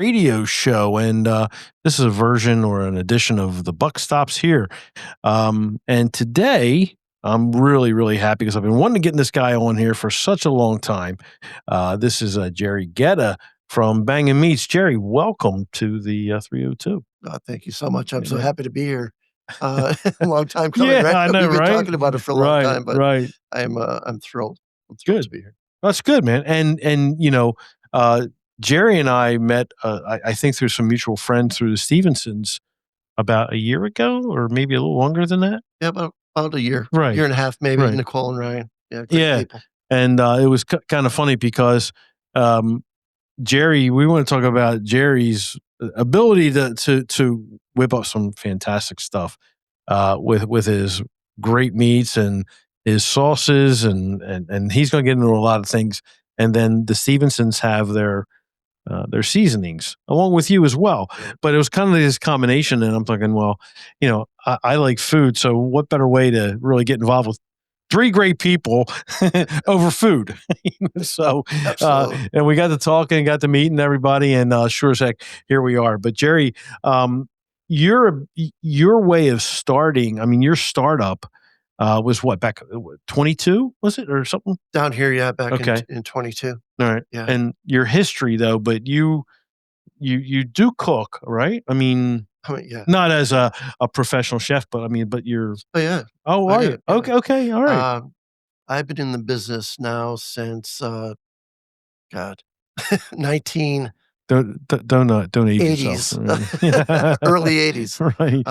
radio show, and this is a version or an edition of The Buck Stops Here. And today, I'm really, really happy because I've been wanting to get this guy on here for such a long time. This is Gerry Geda from Bangin Meats. Gerry, welcome to the 302. Thank you so much. I'm so Yeah. happy to be here. A long time coming, Yeah, right? I know, We've been right? talking about it for a long Right, time, but right. I'm thrilled. I'm thrilled Good. to be here. That's good, man. And Gerry and I met, I think through some mutual friends through the Stevensons about a year ago, or maybe a little longer than that. Yeah, about a year Right, and a half, maybe. right. Nicole and Ryan. Yeah, great Yeah, people. and it was kind of funny because Gerry, we want to talk about Gerry's ability to whip up some fantastic stuff with his great meats and his sauces, and he's going to get into a lot of things. And then the Stevensons have their seasonings along with you as well. But it was kind of this combination, and I'm thinking, well, I like food, so what better way to really get involved with three great people over food? So, and we got to talking, and got to meeting everybody, and sure as heck, here we are. But Gerry, your way of starting, I mean, your startup was what, back 22, was it, or something? Down here, yeah, back Okay. in 22. All right. Yeah. And your history though, but you do cook, right? I mean, Yeah. not as a professional chef, but I mean, but you're. Oh, yeah. Oh, I are do, you? yeah. Okay, all right. I've been in the business now since, God, 1980s. Don't age yourself. Early 80s. Right.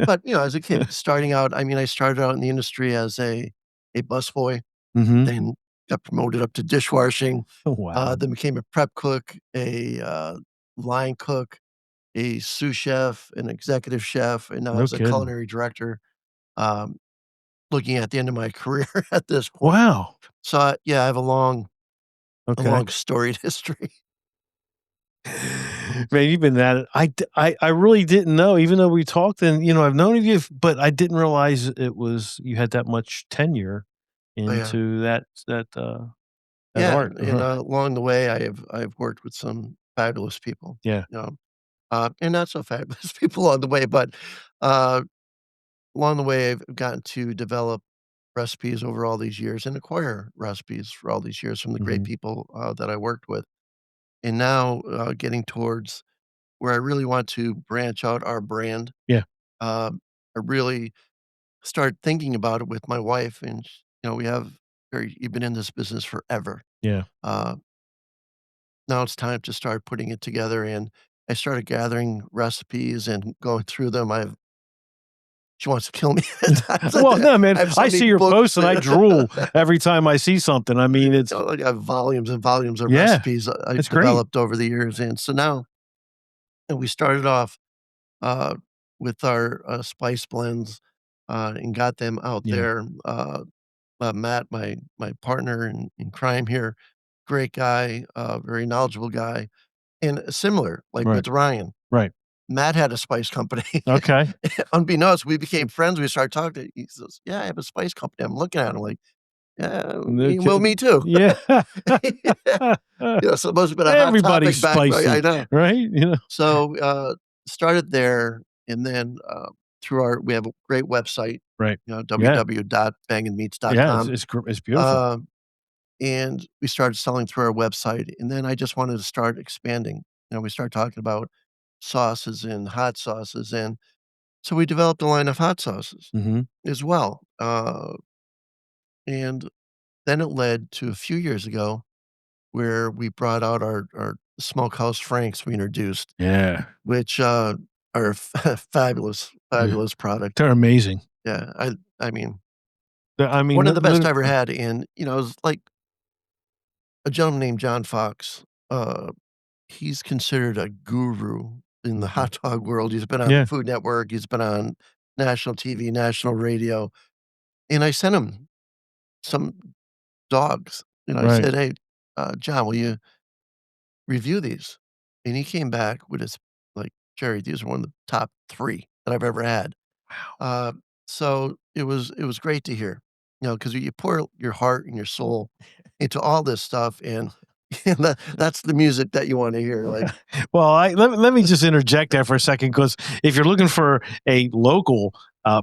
But, as a kid, starting out, I mean, I started out in the industry as a busboy, Mhm. then got promoted up to dishwashing, Oh, wow. then became a prep cook, a line cook, a sous chef, an executive chef, and now No as a kidding. culinary director, um, looking at the end of my career at this point. Wow. So, yeah, I have a long Okay. storied history. Man, you've been at it. I really didn't know, even though we talked and, I've known of you, but I didn't realize you had that much tenure Oh, yeah. into that Yeah, art. and along the way, I've worked with some fabulous people, Yeah. and not so fabulous people on the way, but, uh, along the way, I've gotten to develop recipes over all these years and acquire recipes for all these years from the great Mhm. people, that I worked with. And now, getting towards where I really want to branch out our brand. Yeah. I really started thinking about it with my wife, and we have you've been in this business forever. Yeah. Uh, Now it's time to start putting it together, and I started gathering recipes and going through them. She wants to kill me at times. Well, no, man, I have so I many see your books posts and I drool every time I see something. I mean, it's I have volumes and volumes of yeah, recipes I've it's great. developed over the years, and so now, and we started off uh, with our spice blends, and got them out Yeah. there. Matt, my partner in crime here, great guy, very knowledgeable guy, and similar, like Right. with Ryan. Right. Matt had a spice company. Okay. Unbeknownst, we became friends. We started talking. He says, "Yeah, I have a spice company." I'm looking at him like, "Yeah, me too." Yeah. So it must have been a hot Everybody's topic back. spicy, I know. right? So started there, and then we have a great website, Right. Yeah. Yeah, www.banginmeats.com. it's beautiful. And we started selling through our website, and then I just wanted to start expanding. We started talking about sauces and hot sauces, and so we developed a line of hot sauces Mhm. as well. And then it led to a few years ago where we brought out our smokehouse franks we introduced, Yeah. which are a fabulous, Yeah. fabulous product. They're amazing. Yeah, I mean, I mean, one of the best I ever had, and, it was like a gentleman named John Fox. He's considered a guru in the hot dog world. He's been on the Yeah. Food Network, he's been on national TV, national radio, and I sent him some dogs, I Right. said, "Hey, John, will you review these?" And he came back with his like, "Gerry, these are one of the top 3 that I've ever had." Wow. So it was great to hear, because you pour your heart and your soul into all this stuff, and That's the music that you wanna hear, like Well, let me just interject there for a second, because if you're looking for a local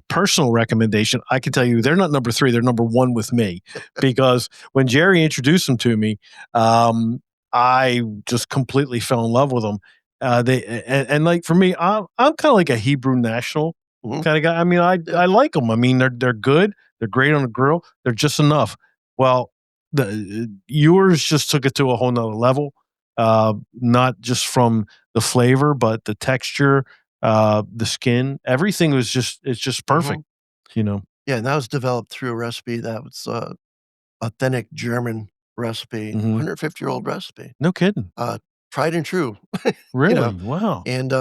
personal recommendation, I can tell you they're not number three; they're number one with me. Because when Gerry introduced them to me, I just completely fell in love with them. And like for me, I'm kind of like a Hebrew national mhm, kind of guy. I mean, yeah, I like them. I mean, they're good. They're great on the grill. They're just enough. Well, the yours just took it to a whole nother level, not just from the flavor, but the texture, the skin, everything was just it's just mhm. perfect, you know. Yeah, and that was developed through a recipe that was, authentic German recipe, Hmm. 150-year-old recipe, No kidding. uh, tried and true, you know, Really? Wow. and,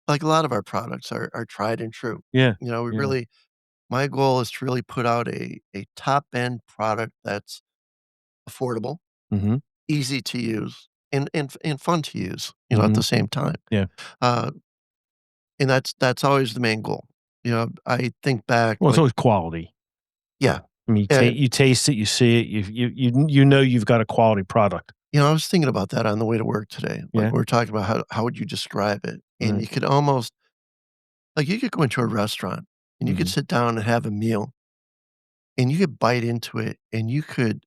like a lot of our products are tried and true. Yeah. We Yeah. really my goal is to really put out a top-end product that's affordable, Hmm. easy to use, and fun to use, at Hmm. the same time. Yeah. Uh, and that's always the main goal. I think back, Well, it's like always quality. yeah. I mean, Yeah, you taste it, you see it, you know you've got a quality product. I was thinking about that on the way to work today. Like, Yeah. we were talking about how would you describe it? And Right. you could almost like, you could go into a restaurant, and you could Hmm. sit down and have a meal, and you could bite into it, and you could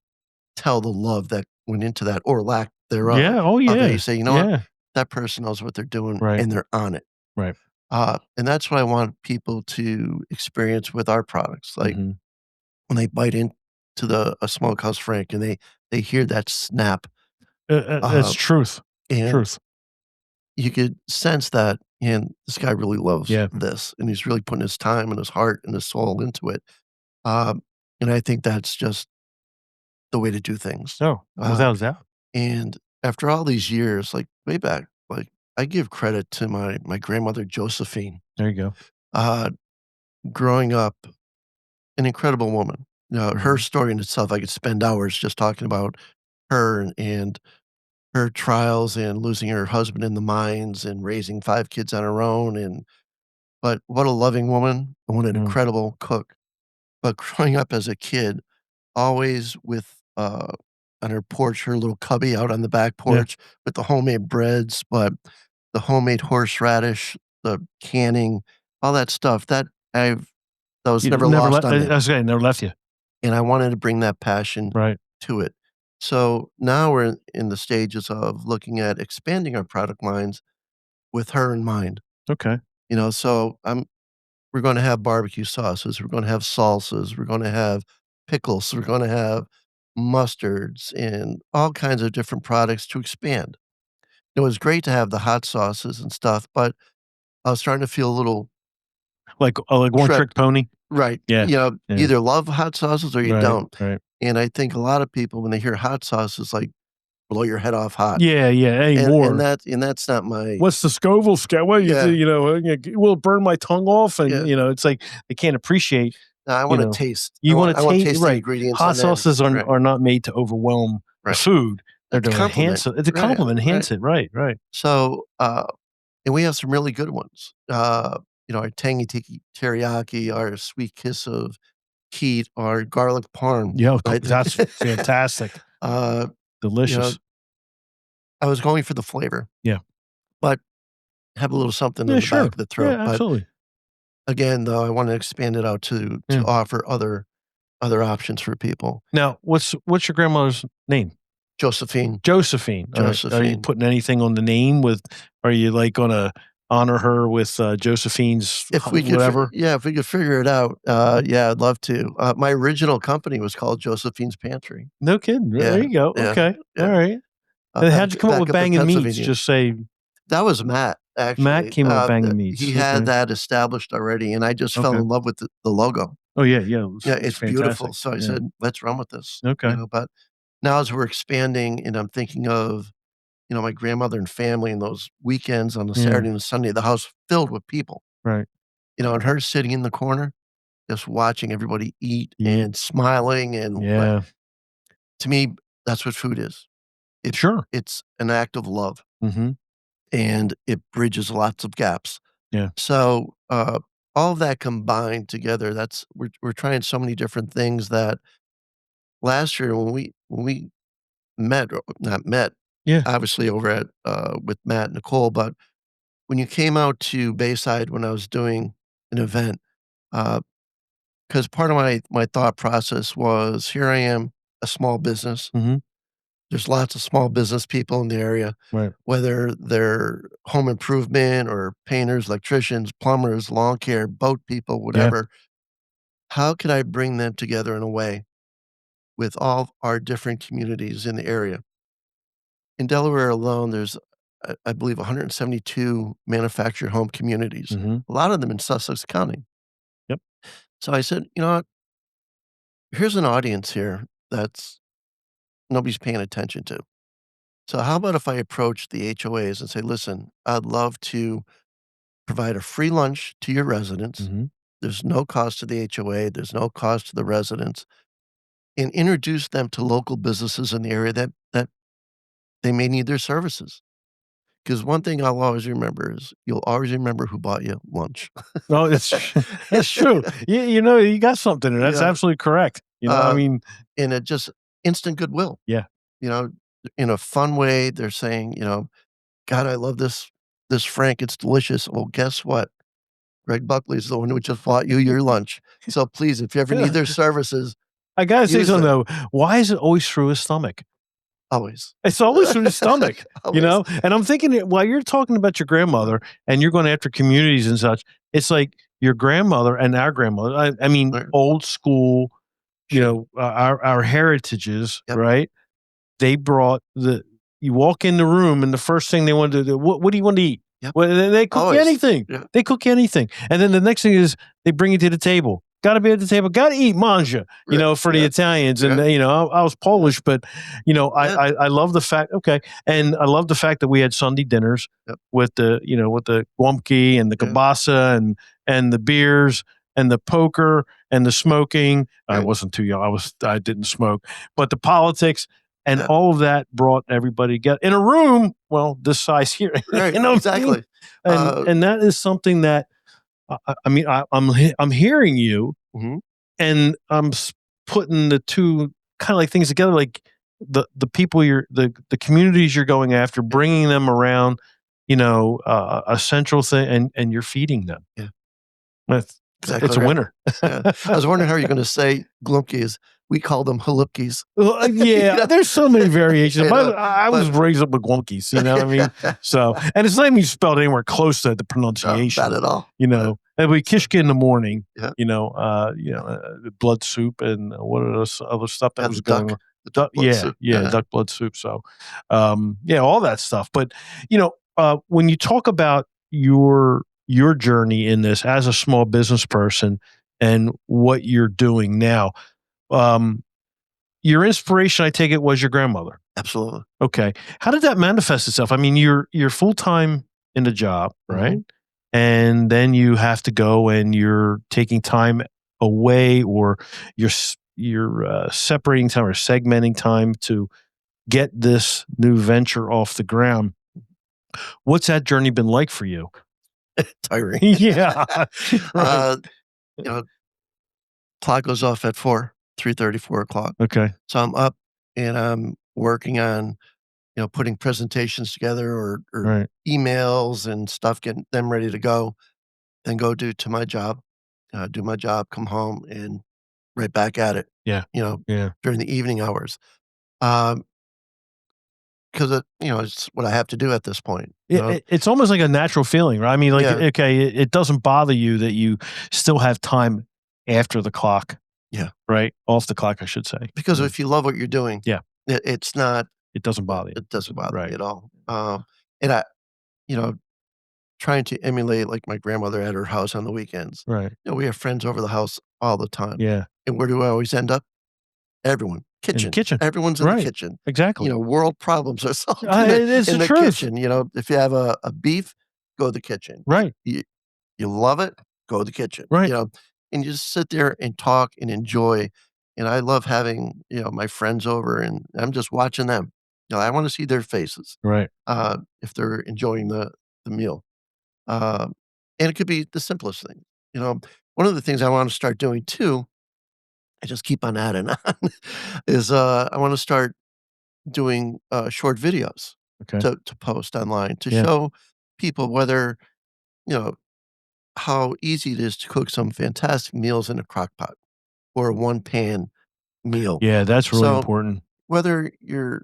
tell the love that went into that or lack thereof Yeah. Oh, of it. You yeah. say, "You know what? Yeah. That person knows what they're doing, Right. and they're on it." Right. And that's what I want people to experience with our products. Like, Hmm. when they bite into a smokehouse frank and they hear that snap, That's uh, truth. and Truth. you could sense that, and this guy really loves Yeah. this, and he's really putting his time and his heart and his soul into it. Um, and I think that's just the way to do things. Oh, Uh, without a doubt. and after all these years, like way back, like I give credit to my grandmother Josephine. There you go. Uh, Growing up, an incredible woman. Her Mhm. story in itself, I could spend hours just talking about her and her trials and losing her husband in the mines and raising 5 kids on her own, but what a loving woman and what an Mm. incredible cook. But growing up as a kid, always with, on her porch, her little cubby out on the back Yeah. porch with the homemade breads, but the homemade horseradish, the canning, all that stuff, that was You never never lost let on me, I was saying, never left you. and I wanted to bring that passion Right. to it. So now we're in the stages of looking at expanding our product lines with her in mind. Okay. So we're gonna have barbecue sauces, we're gonna have salsas, we're gonna have pickles, we're gonna have mustards and all kinds of different products to expand. It was great to have the hot sauces and stuff, but I was starting to feel a little Like one tripped. trick pony? Right. Yeah. You Yeah. either love hot sauces or you Right. don't. Right. And I think a lot of people, when they hear hot sauces, like, blow your head off hot. Yeah, yeah, And anymore. that's not my What's the Scoville scale? Well, yeah, will it burn my tongue off? And, yeah. it's like they can't appreciate, No, I you wanna know, taste. you wanna I wanna taste taste the right. ingredients Hot and then sauces right, are not made to overwhelm the right. food. They're That's a to compliment. enhance it. It's a Right, compliment, right. enhance it. Right, right. So, and we have some really good ones. Our tangy tiki teriyaki, our sweet kiss of heat, our garlic parm, Yeah, right? that's fantastic. Uh, you know, Delicious. I was going for the flavor, Yeah. but have a little something Yeah, in the back sure. of the throat. Yeah, But absolutely. again, though, I wanna expand it out to Yeah. offer other options for people. Now, what's your grandmother's name? Josephine, Josephine. Alright. Are you Josephine. putting anything on the name with are you, like, gonna honor her with, Josephine's If ho we could fi whatever? yeah, if we could figure it out, yeah, I'd love to. My original company was called Josephine's Pantry. No kidding. There Yeah, you go. yeah, Okay. yeah, Alright. And how'd you come up back with up in Bangin' Meats? Pennsylvania. Just say That was Matt, Matt actually. came up with Bangin' Meats. He had Okay. that established already, and I just fell Okay. in love with the logo. Oh, yeah, yeah. Yeah, It's it's beautiful, fantastic. so I Yeah. said, "Let's run with this," Okay. but now as we're expanding and I'm thinking of, my grandmother and family and those weekends on the Yeah. Saturday and Sunday, the house filled with people, Right. and her sitting in the corner, just watching everybody eat Eat. and smiling and what Yeah. to me, that's what food is. Sure. It's an act of love, Mhm. and it bridges lots of gaps. Yeah. So, all of that combined together, that's we're trying so many different things that last year when we met or not met, Yeah. obviously over at, with Matt and Nicole, but when you came out to Bayside when I was doing an event, because part of my thought process was, here I am, a small business. Mhm. There's lots of small business people in the area, Right. whether they're home improvement or painters, electricians, plumbers, lawn care, boat people, Yeah. whatever. How could I bring them together in a way with all our different communities in the area? In Delaware alone, there's, I believe, 172 manufactured home communities, Mhm. a lot of them in Sussex County. Yep. So I said, you know what? Here's an audience here that's nobody's paying attention to. So how about if I approach the HOAs and say, listen, I'd love to provide a free lunch to your residents. Mhm. There's no cost to the HOA. There's no cost to the residents, and introduce them to local businesses in the area that they may need their services. Because one thing I'll always remember is you'll always remember who bought you lunch. No, that's true. You know, you got something there. That's Yeah, absolutely correct. I uh, mean, and it just instant goodwill. yeah. You know, in a fun way, they're saying, "God, I love this Frank. It's delicious." Well, guess what? Greg Buckley is the one who just bought you your lunch. So please, if you ever need their services, I gotta say use something them. though. Why is it always through his stomach? Always. It's always through the stomach, Always. And I'm thinking while you're talking about your grandmother and you're going after communities and such, it's like your grandmother and our grandmother. I mean, Right. old school, Sure. our heritages, Yep. right? They brought you walk in the room and the first thing they want to do, what do you want to eat? Yep. Well, they cook you Always. anything. Yeah. They cook you anything. And then the next thing is they bring you to the table. Got to be at the table. Got to eat manja, Right. for the Yeah. Italians. And, Yeah. I was Polish, but, Yeah. I love the fact, okay. And I love the fact that we had Sunday dinners Yep. with the guamki and the Yeah. kielbasa and the beers and the poker and the smoking. I Right. wasn't too young. I didn't smoke, but the politics and Yeah. all of that brought everybody together in a room, well, this size here, Right. what I mean? Exactly. Uh, And that is something that I mean, I'm hearing you, mhm. and I'm putting the two kind of like things together, like the people the communities you're going after, Yeah. bringing them around, a central thing, and you're feeding them. Yeah. That's Exactly it's a right. winner. Yeah. I was wondering how you're gonna say glupkies. We call them halupkis. Well, You yeah, know? there's so many variations. You But know? I was But raised up with Glunkies, you know what I mean? So, and it's not even spelled anywhere close to the no, not pronunciation, at all. And we So kishka in the morning, yeah. blood soup and what are those other stuff that Yeah, was going on? the duck blood soup. Yeah, Yeah. duck blood soup. So, yeah, all that stuff. But, when you talk about your journey in this as a small business person and what you're doing now, um, your inspiration, I take it, was your grandmother. Absolutely. Okay. How did that manifest itself? I mean, you're full-time in the job, right? Mhm. And then you have to go and you're taking time away, or you're separating time or segmenting time to get this new venture off the ground. What's that journey been like for you? Tiring. Yeah. Right. Uh, you know, clock goes off at 4, 3:30, 4:00. Okay. So I'm up and I'm working on, putting presentations together or Right. emails and stuff, getting them ready to go, then go do my job, come home, and right back at it, Yeah. you know, Yeah. during the evening hours. Um, 'Cause it's what I have to do at this point, you know? It's almost like a natural feeling, right? I mean, like, Yeah, okay, it doesn't bother you that you still have time after the clock, yeah. right? Off the clock, I should say. Because if you love what you're doing, Yeah, it's not it doesn't bother you. it doesn't bother me Right, at all. And you know, trying to emulate, like, my grandmother at her house on the weekends. right. We have friends over the house all the time. Yeah, And where do I always end up? Everyone. in the Kitchen. kitchen. Everyone's in the Right, kitchen. exactly. World problems are solved It is in the the truth. kitchen. If you have a beef, go to the kitchen. Right, You love it, go to the kitchen, right, and you just sit there and talk and enjoy. And I love having, my friends over, and I'm just watching them. I wanna see their faces, right. if they're enjoying the meal. Um, and it could be the simplest thing. You know, One of the things I wanna start doing too, I just keep on adding on, is, I wanna start doing, short videos Okay. to post online to Yeah. show people whether, you know, how easy it is to cook some fantastic meals in a crock pot or a one-pan meal. Yeah, that's really So, important. whether you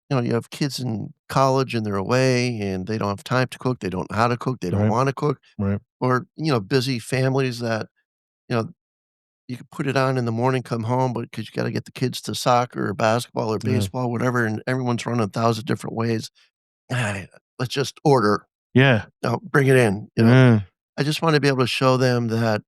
have kids in college and they're away and they don't have time to cook, they don't know how to cook, they don't Right. wanna cook, Right. or, busy families that, you know, you could put it on in the morning, come home, but because you gotta get the kids to soccer or basketball or Yeah. baseball, whatever, and everyone's running 1,000 different ways. "Ah, let's just order, Yeah. bring it in." Yeah. I just wanna be able to show them that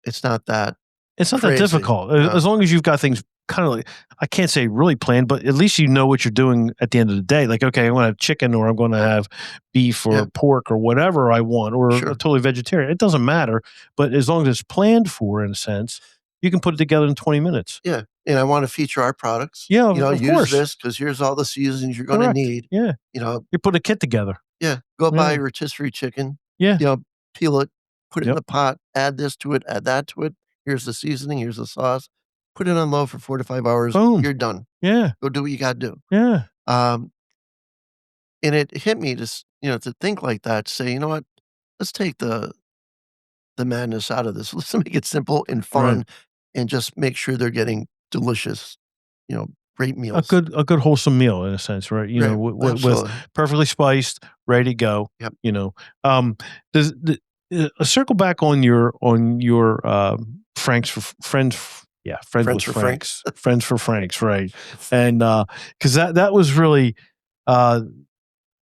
it's not that It's not that crazy. difficult, as long as you've got things kinda like I can't say really planned, but at least you know what you're doing at the end of the day. Like, okay, I'm gonna have chicken or I'm gonna have beef Yeah, or pork or whatever I want, or a sure. totally vegetarian. It doesn't matter, but as long as it's planned for in a sense, you can put it together in 20 minutes. Yeah, and I wanna feature our products. Yeah, of Use course. this because here's all the seasons you're gonna Correct. need. Yeah. You know You put a kit together. yeah, go buy Yeah. a rotisserie chicken, Yeah. you know, peel it, put it in Yep. the pot, add this to it, add that to it. Here's the seasoning, here's the sauce. Put it on low for 4 to 5 hours, Boom. you're done. Yeah. Go do what you gotta do. Yeah. Um, and it hit me to think like that, say, "You know what? Let's take the madness out of this. Let's make it simple and Right. fun and just make sure they're getting delicious, great A meals." good wholesome meal in a sense, right? Right, With absolutely. perfectly spiced, ready to go. Yep. You know, does the circle back on your Franks for friends, yeah, friends Friends with for Franks. Franks, friends for Franks, right? And because that was really uh,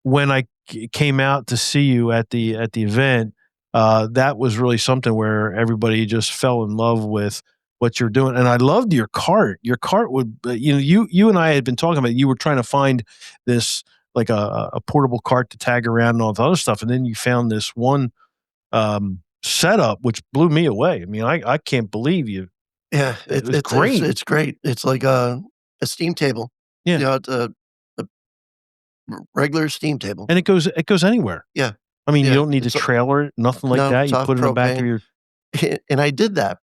when I came out to see you at the event, that was really something where everybody just fell in love with what you're doing, and I loved your cart. Your cart would, you and I had been talking about. You were trying to find this like a portable cart to tag around and all the other stuff, and then you found this one setup which blew me away. I mean, I can't believe you. Yeah, It it's was it's it's great. it's great. It's like a steam table. Yeah, It's a regular steam table. and it goes anywhere. Yeah, I mean, you yeah. don't need a It's trailer, nothing like no, that. it's You off put it in the back of propane, your and I did that.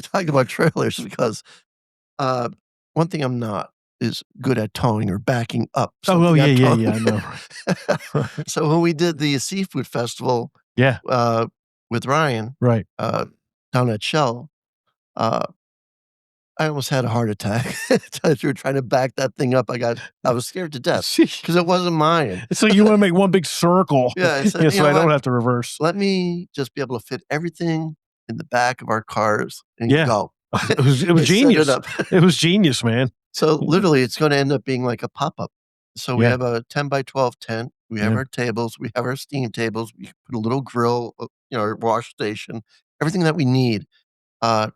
Talking about trailers because, uh, one thing I'm not is good at towing or backing up oh, something yeah, I'm yeah, towing. yeah, I know. Right. So when we did the seafood festival, Yeah, uh, with Ryan, right. down at Shell, uh, I almost had a heart attack as we were trying to back that thing up. I was scared to death Sheesh. because it wasn't mine. So you wanna make one big circle, Yeah, I said, "You so know I don't what? have to reverse. Let me just be able to fit everything in the back of our cars and Yeah. go." It was And set it genius. up. It was genius, man. So, Yeah. literally, it's gonna end up being like a pop-up. So, we Yeah, have a 10 by 12 tent, we have yeah, our tables, we have our steam tables, we put a little grill, our wash station, everything that we need, uh,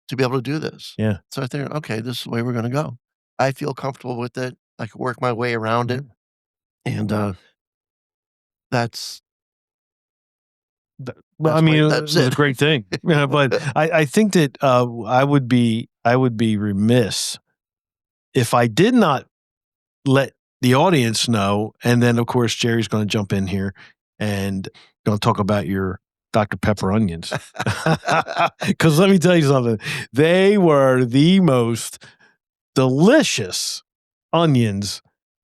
to be able to do this. yeah, So, I think, "Okay, this is the way we're gonna go." I feel comfortable with it, I can work my way around yeah. it, and, that's I mean, it that's was a it. great thing. Yeah, but I think that, I would be remiss if I did not let the audience know, and then, of course, Jerry's gonna jump in here and gonna talk about your Dr. Pepper onions. Because let me tell you something, they were the most delicious onions,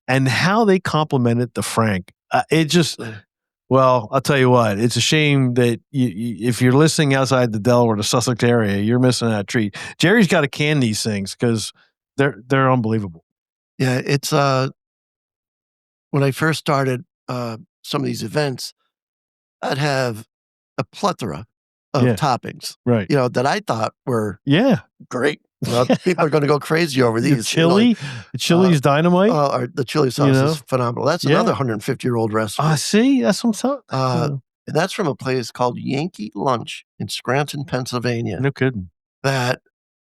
and how they complemented the Frank. It just well, I'll tell you what, it's a shame that if you're listening outside the Delaware, the Sussex area, you're missing that treat. Jerry's gotta can these things because they're unbelievable. Yeah, it's, when I first started, some of these events, I'd have a plethora of Yeah, toppings, right. that I thought were Yeah. great. People are gonna go crazy over The these, like, uh, chili's dynamite, the chili you sauce is know? phenomenal. That's another Yeah. 150-year-old recipe. See, that's what I'm Uh, talking. and that's from a place called Yankee Lunch in Scranton, Pennsylvania, No kidding. that,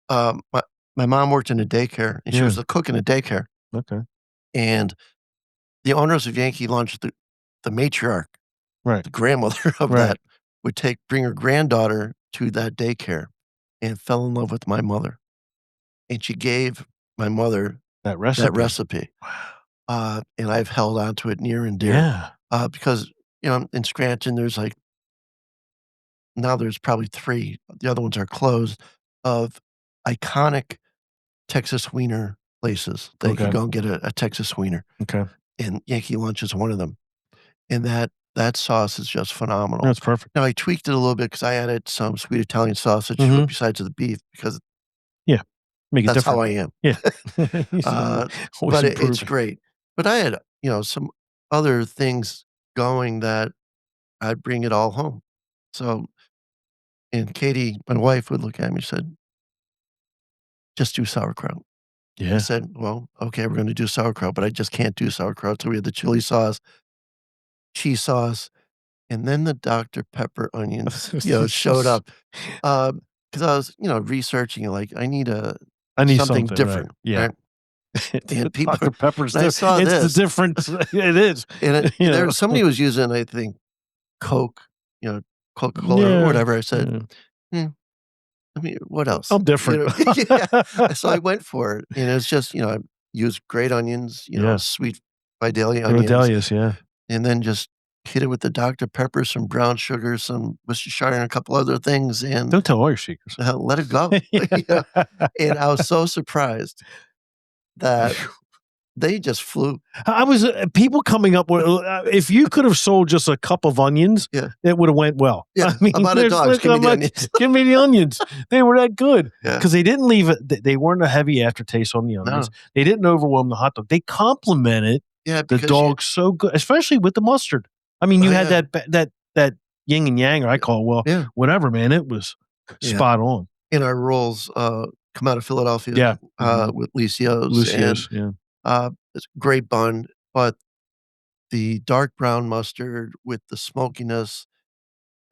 my mom worked in a daycare, and she Yeah, was a cook in a daycare, okay. and the owners of Yankee Lunch, the matriarch, Right, the grandmother of right. that, would bring her granddaughter to that daycare and fell in love with my mother, and she gave my mother That that recipe. recipe, and I've held on to it near and dear, Yeah. because, in Scranton, now there's probably 3, the other ones are closed, of iconic Texas wiener places that you Okay. could go and get a Texas wiener, Okay. and Yankee Lunch is one of them. And that sauce is just phenomenal. That's perfect. Now I tweaked it a little bit because I added some sweet Italian sausage to Mhm. it besides the beef because Yeah. Make it that's how different. I am. Yeah. Always But it's improving. great. But I had, some other things going that I'd bring it all home. So and Katie, my wife, would look at me and said, "Just do sauerkraut." I Yeah. said, "Well, okay, we're gonna do sauerkraut, but I just can't do sauerkraut." So we had the chili sauce, cheese sauce, and then the Dr. Pepper onions, showed up. Because I was, researching, like, I need I need something something, right. different, Yeah. right? And people Dr. Pepper's and I saw it's the this, difference. It is. and You there know? was somebody was using, I think, Coke, Coca-Cola or Yeah. whatever. I said, Yeah. "Hmm, I mean, what else?" I'm different. Yeah. So I went for it, and it's just, I used great onions, Yeah. sweet Vidalia The onions, Medallions, yeah. and then just hit it with the Dr. Pepper, some brown sugar, some Worcestershire, and a couple other things, and, Don't tell all your secrets. let it go. Yeah. And I was so surprised that they just flew. I was people coming up with if you could have sold just a cup of onions, Yeah. it would have went well. Yeah. I mean, I'm out of there's dogs. like Give me how the much onions. give me the onions. They were that good Yeah. because they didn't leave it. They weren't a heavy aftertaste on the onions. No. They didn't overwhelm the hot dog. They complemented Yeah, the because you dog so good, especially with the mustard. I mean, you oh, had yeah. that yin and yang, or I call it, well, Yeah. whatever, man. It was Yeah. spot on. And our rolls, come out of Philadelphia, Yeah. with Lucio's, and, Lucio's, yeah. it's great bun, but the dark brown mustard with the smokiness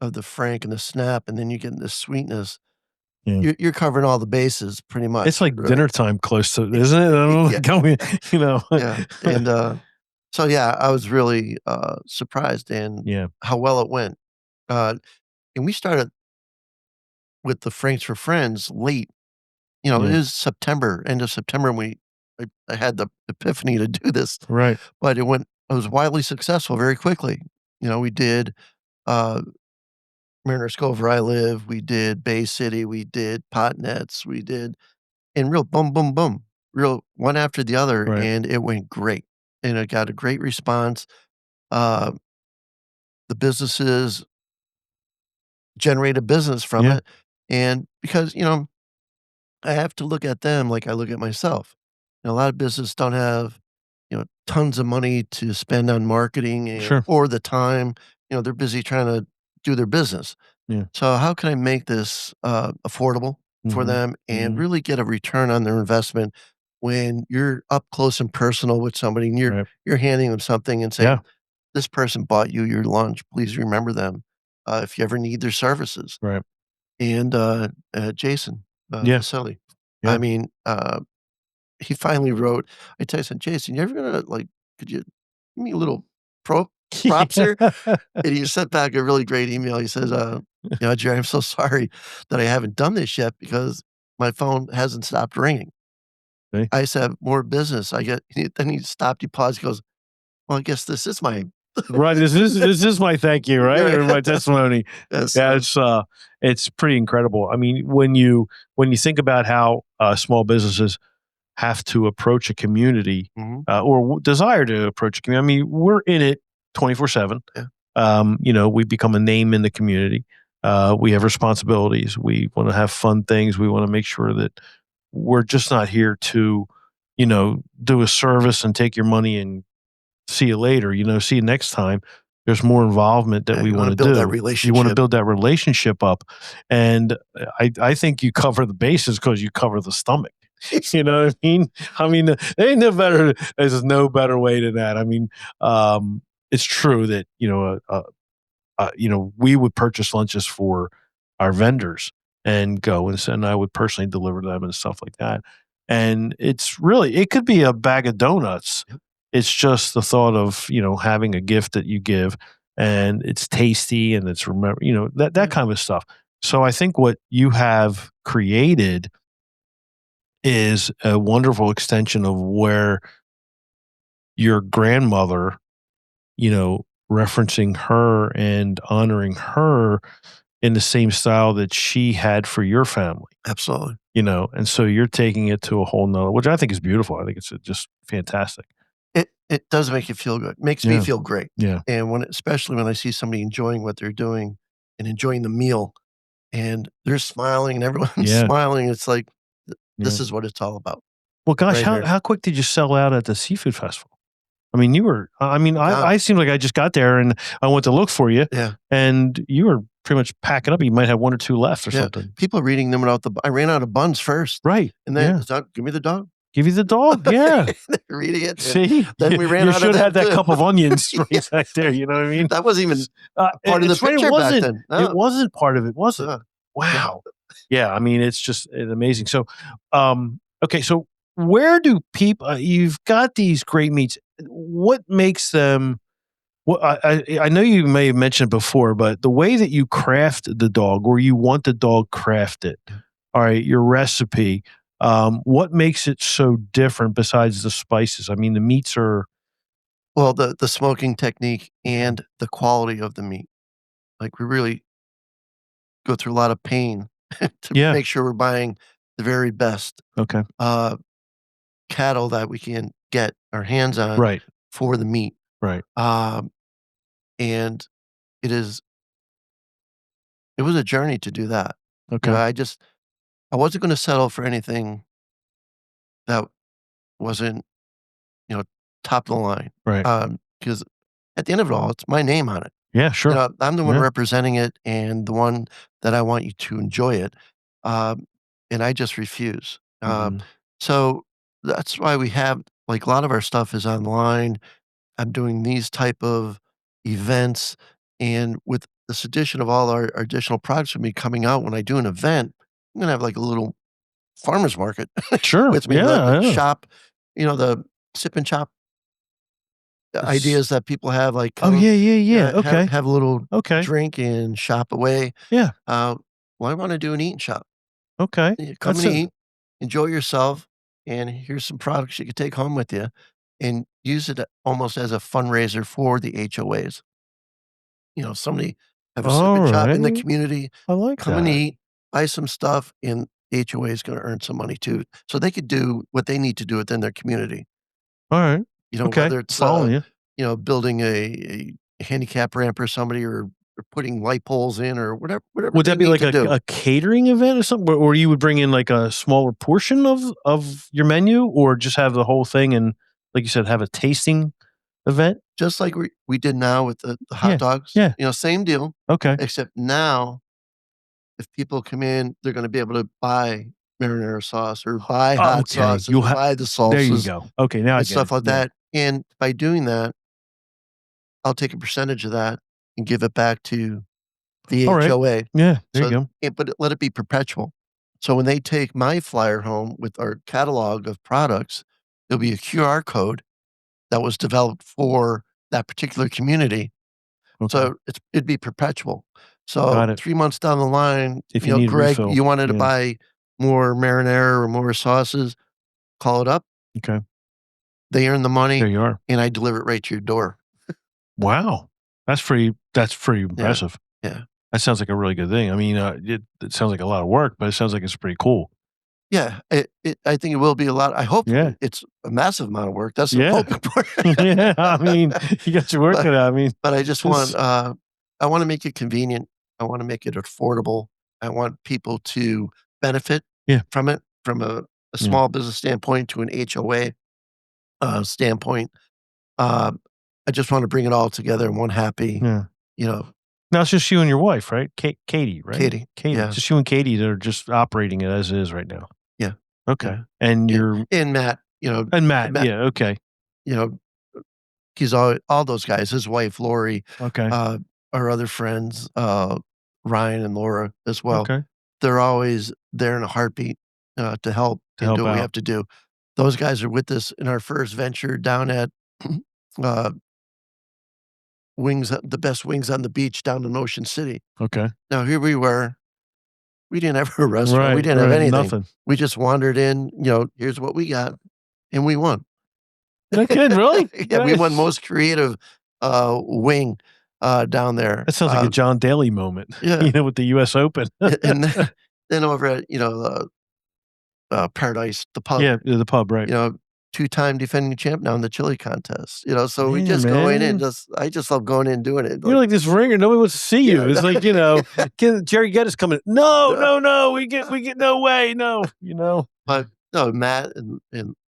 of the Frank and the snap, and then you get the sweetness. Yeah. You're covering all the bases pretty much, It's like right? dinner time close to, isn't it? I don't know. Yeah. Going, you know. Yeah, and, so, yeah, I was really, surprised in Yeah. how well it went, uh, and we started with the Franks for Friends late. It Yeah. is September, end of September, and I had the epiphany to do this, Right. but it was wildly successful very quickly. We did, uh, Mariners Cove where I live, we did Bay City, we did Potnets, we did and real boom, boom, boom, real one after the other, Right. and it went great, and it got a great response. Uh, the businesses generated business from Yeah. it, and because, I have to look at them like I look at myself. A lot of businesses don't have, tons of money to spend on marketing Sure. or the time. They're busy trying to do their business. Yeah. So how can I make this, affordable for Mhm. them and Mhm. really get a return on their investment when you're up close and personal with somebody and Right. you're handing them something and Yeah. saying, "This person bought you your lunch. Please remember them, if you ever need their services." Right. And, Jason, Yeah. Vasili, I Yeah. mean, he finally wrote I texted, "Jason, you ever gonna, like, could you give me a little props here?" And he sent back a really great email. He says, Jerry, I'm so sorry that I haven't done this yet because my phone hasn't stopped ringing. See? I said, more business. Then he stopped, he paused, he goes, well, I guess this is my, Right. This is my thank you, right? Or my testimony. yeah, Yeah, so, it's pretty incredible. I mean, when you think about how small businesses have to approach a community mhm, or desire to approach a community. I mean, we're in it 24/7. yeah, We become a name in the community. We have responsibilities. We want to have fun things. We want to make sure that we're just not here to, do a service and take your money and see you later. See you next time. There's more involvement that yeah, we you want wanna to build that do. You want to relationship. build that relationship up, and I think you cover the bases because you cover the stomach. You know what I mean? There ain't no better. There's no better way than that. I mean, it's true that we would purchase lunches for our vendors and go and I would personally deliver them and stuff like that. And it could be a bag of donuts. Yep, It's just the thought of having a gift that you give, and it's tasty and it's that yeah, kind of stuff. So I think what you have created is a wonderful extension of where your grandmother, referencing her and honoring her in the same style that she had for your family, Absolutely. and so you're taking it to a whole nother, which I think is beautiful. I think it's just fantastic. It does make you feel good. Makes me Yeah. feel great. Yeah. And especially when I see somebody enjoying what they're doing and enjoying the meal, and they're smiling and everyone's Yeah. smiling, it's like, this Yeah. is what it's all about. Well, gosh, Right here. how quick did you sell out at the seafood festival? I mean, God. I seemed like I just got there and I went to look for you, Yeah. and you were pretty much packing up. You might have 1 or 2 left or Yeah. something. People are eating them without I ran out of buns first. Right. And then, Yeah. "Is that give me the dog." Give you the dog. Yeah. They're eating it. And See? then we ran You out of should them have that too. cup of onions Yeah. right back there, you know what I mean? That wasn't even part of the It's right, it picture back wasn't. then. It No. wasn't part of it, was it? No. Wow. Yeah, I mean, it's just amazing. So, okay, so where do people you've got these great meats. What makes them well, I know you may have mentioned before, but the way that you craft the dog or you want the dog crafted, all right, your recipe, what makes it so different besides the spices? I mean, the meats are Well, the smoking technique and the quality of the meat. Like, we really go through a lot of pain to yeah, make sure we're buying the very best, okay, uh, cattle that we can get our hands on right, for the meat. right, Um, and it is it was a journey to do that. okay, I wasn't gonna settle for anything that wasn't, you know, top of the line. right. Because at the end of it all, it's my name on it. Yeah, sure. I'm the one Yeah, representing it and the one that I want you to enjoy it, um, and I just refuse. mhm, So that's why we have like, a lot of our stuff is online. I'm doing these type of events, and with this addition of all our additional products with me coming out when I do an event, I'm gonna have, like, a little farmer's market sure, with me, the yeah, yeah. shop, the sip and chop It's ideas that people have, like, oh, come, yeah, yeah, yeah, have okay, have a little okay, drink and shop away. yeah, Uh, well, I wanna do an eat and shop. okay. You come That's and a eat, enjoy yourself, and here's some products you can take home with you and use it almost as a fundraiser for the HOAs. Somebody have a sip and shop in the alright, community, I like come and that. eat, buy some stuff, and HOA is gonna earn some money too, so they could do what they need to do within their community. Alright, okay, Whether it's, following you. building a handicap ramp or somebody or putting light poles in or whatever Would they that be need like to do. a catering event or something, or you would bring in, like, a smaller portion of your menu, or just have the whole thing and, like you said, have a tasting event? Just like we did now with the hot Yeah, dogs, yeah, same deal, okay. except now, if people come in, they're gonna be able to buy marinara sauce or buy hot Okay, sauces you'll or have buy the there you salsas go. Okay, now I and get stuff it, like yeah. that, and by doing that, I'll take a percentage of that and give it back to the Alright, HOA, yeah, there you so go. but let it be perpetual. So when they take my flyer home with our catalog of products, there'll be a QR code that was developed for that particular community. Okay, So it'd be perpetual. So got it. 3 months down the line, If you need "Greg, refill, you wanted to yeah, buy more marinara or more sauces," call it up, okay, they earn the there money, you are. and I deliver it right to your door. Wow, that's pretty Yeah, impressive. yeah. That sounds like a really good thing. I mean, it sounds like a lot of work, but it sounds like it's pretty cool. Yeah, I think it will be a lot. I hope Yeah. it's a massive amount of work, that's what I'm Yeah. hoping for. Yeah, I mean, you got your work But cut out. I mean, but I just it's I wanna make it convenient, I wanna make it affordable, I want people to benefit yeah, from it, from a yeah, small business standpoint to an HOA, standpoint. Um, I just wanna bring it all together in one happy, yeah. you know, Now it's just you and your wife, right? Katie, right? Katie. Katie. Yeah, Just you and Katie that are just operating it as it is right now. yeah, Okay. yeah, And you're and Matt, and Matt, Matt, yeah, okay. you know, he's all those guys, his wife, Lori, Okay. uh, our other friends, Ryan and Laura as well. Okay. They're always there in a heartbeat, to help To and do help what we out. have to do. Those guys are with us in our first venture down at, uh, the best wings on the beach down in Ocean City. Okay. Now here we were, we didn't have a restaurant, we Right, didn't have right. anything. Nothing. We just wandered in, "Here's what we got," and we won. No kidding, really? Yeah, we won Nice. most creative, wing. down there. That sounds like a John Daly moment. Yeah. With the U.S. Open. And then over at, Paradise, the pub. Yeah, the pub, right. 2-time defending champ now in the chili contest. So we Man, just go in man. and I just love going in and doing it. You're like this ringer. Nobody wants to see you. Yeah. It's like, Gerry Geda's coming. No. We get no way. No, But no, Matt and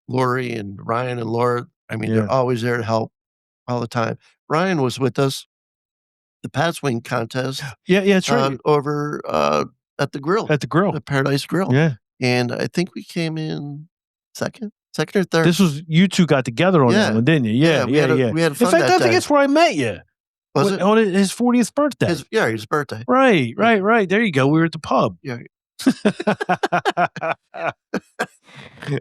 Lori and Ryan and Laura, Yeah. they're always there to help all the time. Ryan was with us, the Pat's Wing contest, Yeah, that's right. over at the grill, At the grill. the Paradise Grill. Yeah. And I think we came in second or third. This was, you two got together on that one, didn't you? Yeah. we had fun. In fact, that I think day. it's where I met you. Was it On his 40th birthday? his birthday. Right. There you go. We were at the pub. Yeah.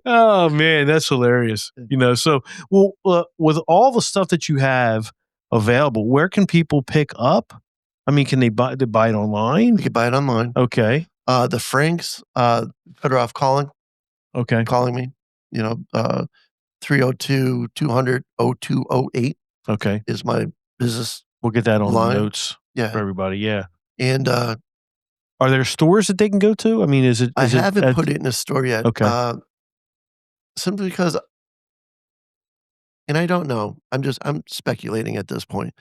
Oh man, that's hilarious. So with all the stuff that you have available, where can people pick up? Can they buy it online? You can buy it online. Okay. The Franks, better off calling me. 302-200-0208 Okay. is my business. We'll get that on line. the notes for everybody. Yeah. And are there stores that they can go to? I haven't put it in a store yet. Okay. Simply because, and I don't know, I'm speculating at this point.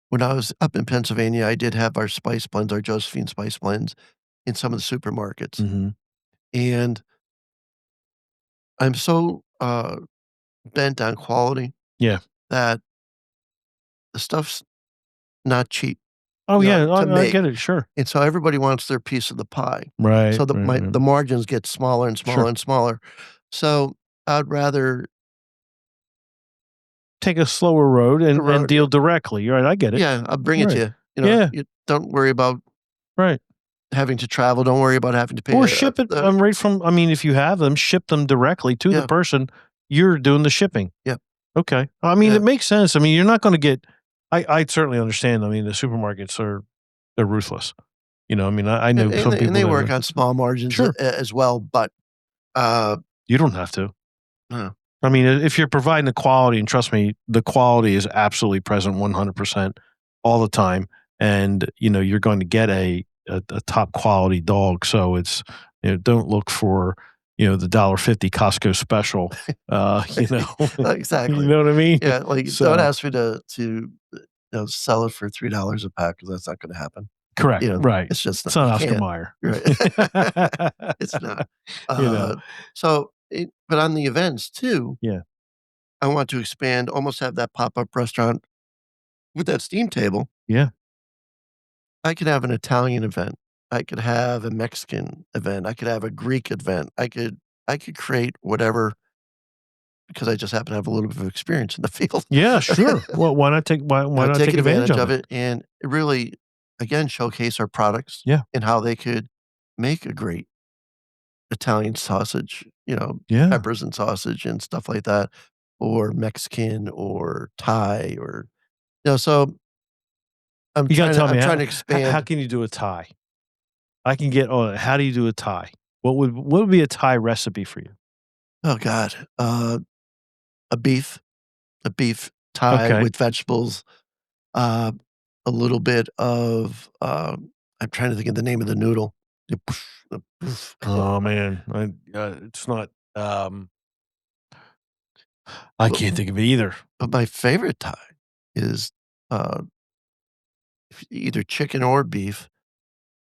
When I was up in Pennsylvania, I did have our spice blends, our Josephine spice blends, in some of the supermarkets. Mm-hmm. And I'm so bent on quality that the stuff's not cheap. Oh, yeah, I make. get it, sure. And so everybody wants their piece of the pie. Right. So the margins get smaller and smaller and smaller. So I'd rather take a slower road and deal directly. You're right, I get it. Yeah, I'll bring it to you. You don't worry about having to travel. Don't worry about having to pay. Or ship it right from, if you have them, ship them directly to the person. You're doing the shipping. Yeah. Okay. It makes sense. You're not going to get, I certainly understand. The supermarkets they're ruthless. I know some people. And they work on small margins as well, but you don't have to. No. If you're providing the quality, and trust me, the quality is absolutely present 100% all the time. And, you're going to get a top quality dog. So it's, don't look for, the $1.50 Costco special, Exactly. You know what I mean? Yeah. Don't ask me to sell it for $3 a pack, because that's not going to happen. Correct. Right. It's just it's not Oscar Mayer. Right. It's not. But on the events too, I want to expand, almost have that pop-up restaurant with that steam table. Yeah. I could have an Italian event. I could have a Mexican event. I could have a Greek event. I could create whatever, because I just happen to have a little bit of experience in the field. Yeah, sure. Well, why not take advantage of it? And really, again, showcase our products. Yeah. And how they could make a great Italian sausage, peppers and sausage and stuff like that, or Mexican or Thai, or so I'm trying to expand. How can you do a Thai? I can get on it. How do you do a Thai? What would be a Thai recipe for you? Oh God, a beef Thai with vegetables, a little bit of I'm trying to think of the name of the noodle. Oh man, it's not. I can't think of it either. But my favorite Thai is either chicken or beef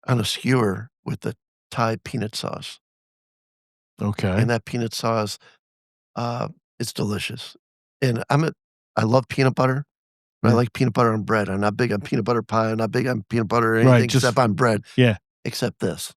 on a skewer with the Thai peanut sauce. Okay. And that peanut sauce, it's delicious. And I love peanut butter. But I like peanut butter on bread. I'm not big on peanut butter pie. I'm not big on peanut butter or anything except on bread. Yeah. Except this.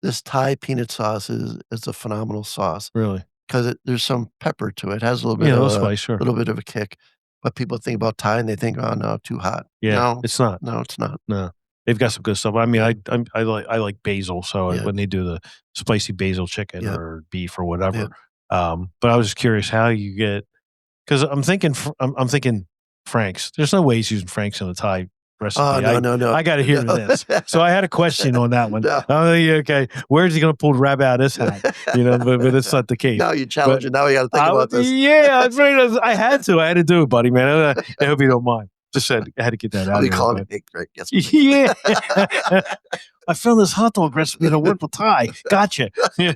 This Thai peanut sauce is a phenomenal sauce. Really? Because there's some pepper to it. It has a little bit of spice, sure. A little bit of a kick. But people think about Thai and they think, oh no, too hot. Yeah, no, it's not. No, it's not. No, they've got some good stuff. I like basil. So when they do the spicy basil chicken or beef or whatever. But I was just curious how you get, because I'm thinking Frank's. There's no way he's using Frank's in a Thai recipe. Oh, no. I got to hear this. So I had a question on that one. No. Okay, where's he going to pull the rabbit out of this hat? But it's not the case. Now you challenge it. Now we got to think about this. Yeah, I had to do it, buddy, man. I hope you don't mind. Just said, I had to get that out We of here. call But it baked, right? Yes, please. yeah. I found this hot dog recipe in a wonderful tie. Gotcha. I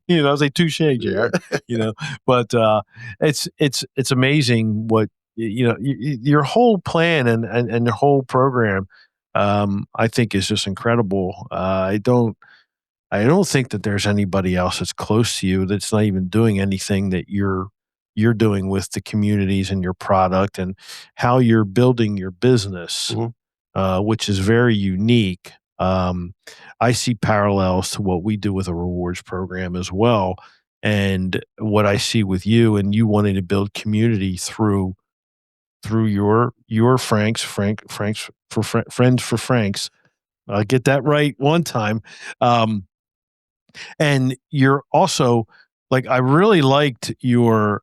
was like, touche, JR. But it's amazing what your whole plan and the whole program. I think is just incredible. I don't think that there's anybody else that's close to you that's not even doing anything that you're doing with the communities and your product and how you're building your business, Mhm. which is very unique. I see parallels to what we do with a rewards program as well, and what I see with you and you wanting to build community through your Frank's for friends for Franks. I'll get that right one time. And you're also like, I really liked your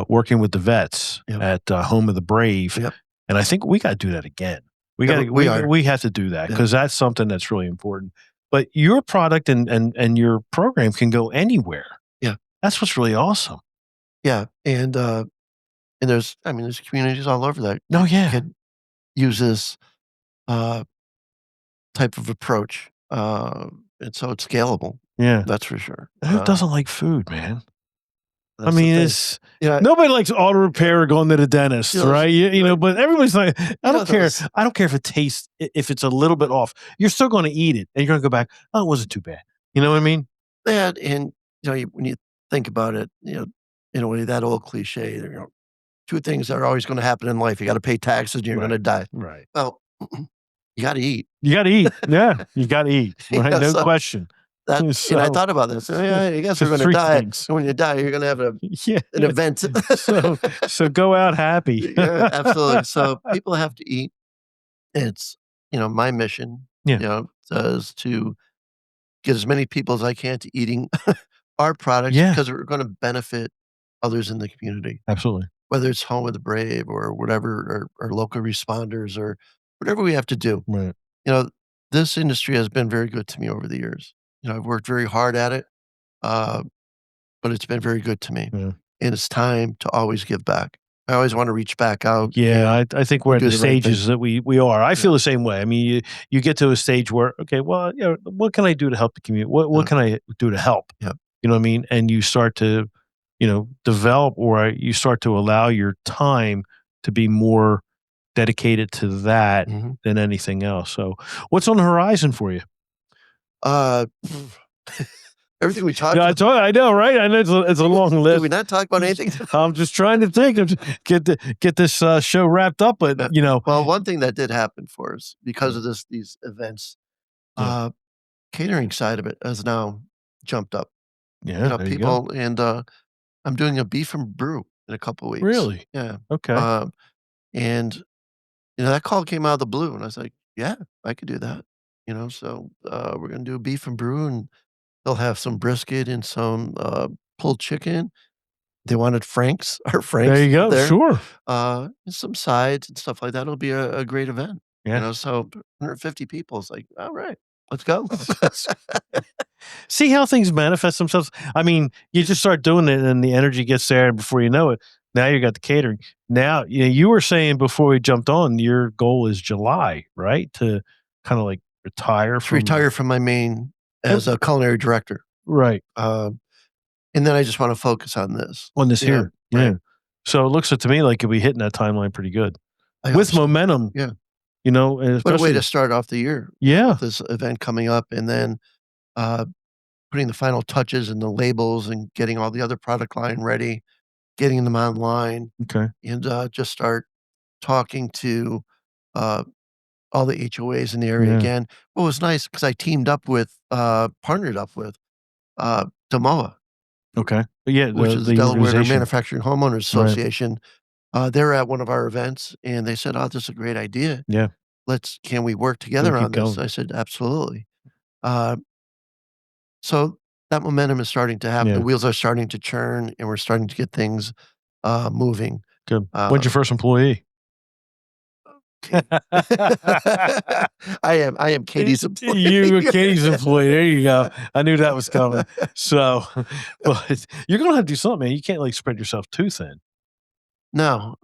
working with the vets Yep. at Home of the Brave. Yep. And I think we got to do that again. We Yeah, got we are. we have to do that Yeah. because that's something that's really important. But your product and your program can go anywhere. Yeah. That's what's really awesome. Yeah, and there's communities all over that Oh yeah. could use this, uh, type of approach, and so it's scalable, Yeah. that's for sure. Who doesn't like food, man? I That's the mean, thing. it's Yeah, nobody likes auto repair or going to the dentist, You know, right? right. But everybody's like, I don't care. those I don't care if it tastes, if it's a little bit off. You're still going to eat it, and you're going to go back. Oh, it wasn't too bad. You know what I mean? that and, when you think about it, in a way, that old cliche, 2 things that are always gonna happen in life, you gotta pay taxes and you're Right. gonna die. Right. Well, you gotta eat. You got to eat. Yeah, you got to eat. Right? Yeah, No so question. and I So, thought about this, yeah, I guess so we're gonna three die, things. and when you die, you're gonna have Yeah. an event. So go out happy. Yeah, absolutely. So people have to eat. It's, my mission, Yeah. is to get as many people as I can to eating our products Yeah. because we're gonna benefit others in the community, Absolutely. whether it's Home of the Brave or whatever, or local responders or whatever we have to do. Right. You know, this industry has been very good to me over the years. I've worked very hard at it, uh, but it's been very good to me, Yeah. and it's time to always give back. I always wanna reach back out Yeah, and I think we're at do the the right thing. stages that we are. I feel the same way. I mean, you get to a stage where, okay, well, what can I do to help the community? What Yeah. can I do to help? Yep. You know what I mean? And you start to, develop, or you start to allow your time to be more dedicated to that Mhm. than anything else. So, what's on the horizon for you? Uh, everything we talked Yeah, about. I know, right? I know it's a long Did list. we not talk about anything? I'm just trying to think of get this show wrapped up, but Well, one thing that did happen for us because of these events, Yeah. catering side of it has now jumped up. yeah, there you go. People and I'm doing a beef and brew in a couple weeks. Really? Yeah. Okay. And that call came out of the blue, and I was like, "Yeah, I could do that." So we're gonna do a beef and brew, and they'll have some brisket and some pulled chicken. They wanted Franks, our There Franks you go. there. Sure. And some sides and stuff like that. It'll be a great event. Yeah. So 150 people. It's like, all right, let's go. See how things manifest themselves. I mean, you just start doing it, and the energy gets there, and before you know it, now you got the catering. Now, you were saying before we jumped on, your goal is July, right? To kind of like retire To retire from my main as a culinary director. right And then I just want to focus on this. on this here. right. Yeah. So it looks to me like you'll be hitting that timeline pretty good I hope with so. momentum. Yeah. And What a way especially to start off the year yeah, with this event coming up, and then uh, putting the final touches and the labels and getting all the other product line ready, getting them online, okay, and just start talking to uh, all the HOAs in the area yeah, again. What was nice because I partnered up with DeMoa, okay, yeah. which is the The Delaware the organization, Manufacturing Homeowners right? Association. They're at one of our events, and they said, "Oh, this is a great idea. Yeah, Can we work so together keep on this?" going. I said, "Absolutely." Uh, so that momentum is starting to happen. The Yeah, wheels are starting to churn, and we're starting to get things moving. good. When's Uh, your first employee? Katie. I am Katie's employee. You were Katie's employee. There you go. I knew that was coming. So, but you're gonna have to do something, man. You can't like spread yourself too thin. No,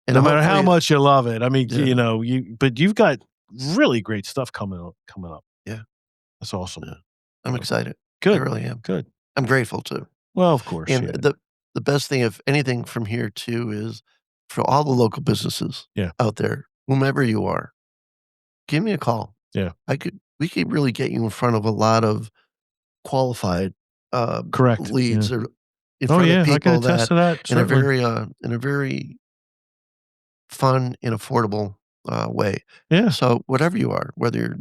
And no matter how hopefully much you love it. I mean, Yeah. you know, but you've got really great stuff coming up. Yeah. That's awesome. Yeah. I'm So, excited. I good, really am. good. I'm grateful too. Well, of course, And yeah. the best thing, if anything, from here too is for all the local businesses Yeah. out there, whomever you are, give me a call. Yeah. We could really get you in front of a lot of qualified, Correct, leads yeah. or in Oh, front of yeah, I can people attest that to that, certainly. in a very fun and affordable, way. Yeah. So whatever you are, whether you're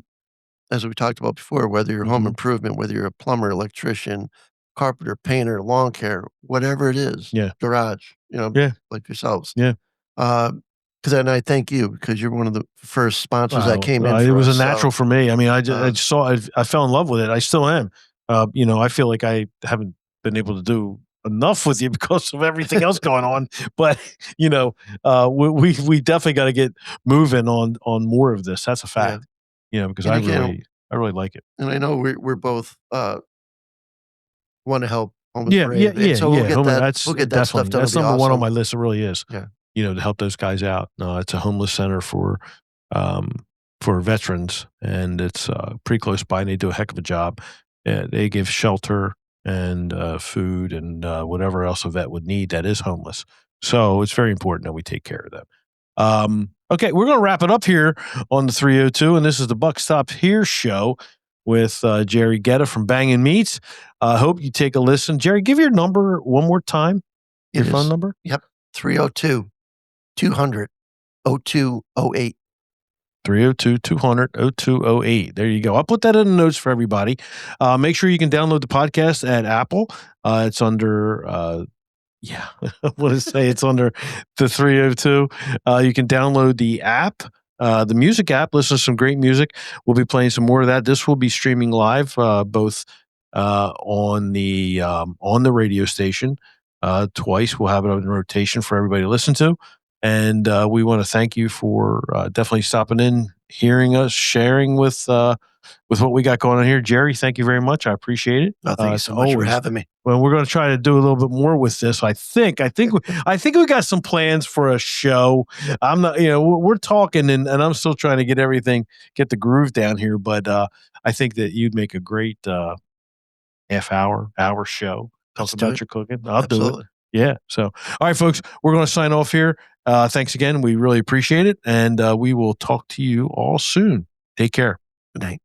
as we talked about before, whether you're home Mhm. improvement, whether you're a plumber, electrician, carpenter, painter, lawn care, whatever it is, Yeah. garage, Yeah. like yourselves. Yeah. 'Cause and I thank you because you're one of the first sponsors that Wow, came in it for was a us, natural so, for me. I mean, I uh just saw I fell in love with it. I still am. You know, I feel like I haven't been able to do enough with you because of everything else going on, but, you know, we definitely gotta get moving on more of this. That's a Yeah. fact, you know, because And again I really like it. and I know we're both, wanna help Home is Yeah, yeah, Brave, and yeah, so yeah. That's we'll get that stuff definitely done, it'll that's be number one on awesome. my list. It really is. Yeah. You know, to help those guys out. It's a homeless center um, for veterans, and it's pretty close by. And they do a heck of a job. They give shelter and food and whatever else a vet would need that is homeless. So it's very important that we take care of them. Okay, we're going to wrap it up here on the 302, and this is the Buck Stop Here show with Gerry Geda from Bangin Meats. I hope you take a listen. Gerry, give your number one more time. Your It phone is. number? Yep. 302-200-0208. 302-200-0208. There you go. I'll put that in the notes for everybody. Make sure you can download the podcast at Apple. It's under, what does it say? It's under the 302. You can download the app, the music app, listen to some great music. We'll be playing some more of that. This will be streaming live, both on the radio station twice. We'll have it in rotation for everybody to listen to. And we want to thank you for definitely stopping in, hearing us, sharing with what we got going on here. Gerry, thank you very much. I appreciate it. Oh, thank you so much for having me. Well, we're going to try to do a little bit more with this. I think we got some plans for a show. I'm not, we're talking and I'm still trying to get the groove down here. But I think that you'd make a great hour show. Talk about your cooking. I'll do it. Yeah. So, all right, folks, we're going to sign off here. Thanks again. We really appreciate it. And we will talk to you all soon. Take care. Good night.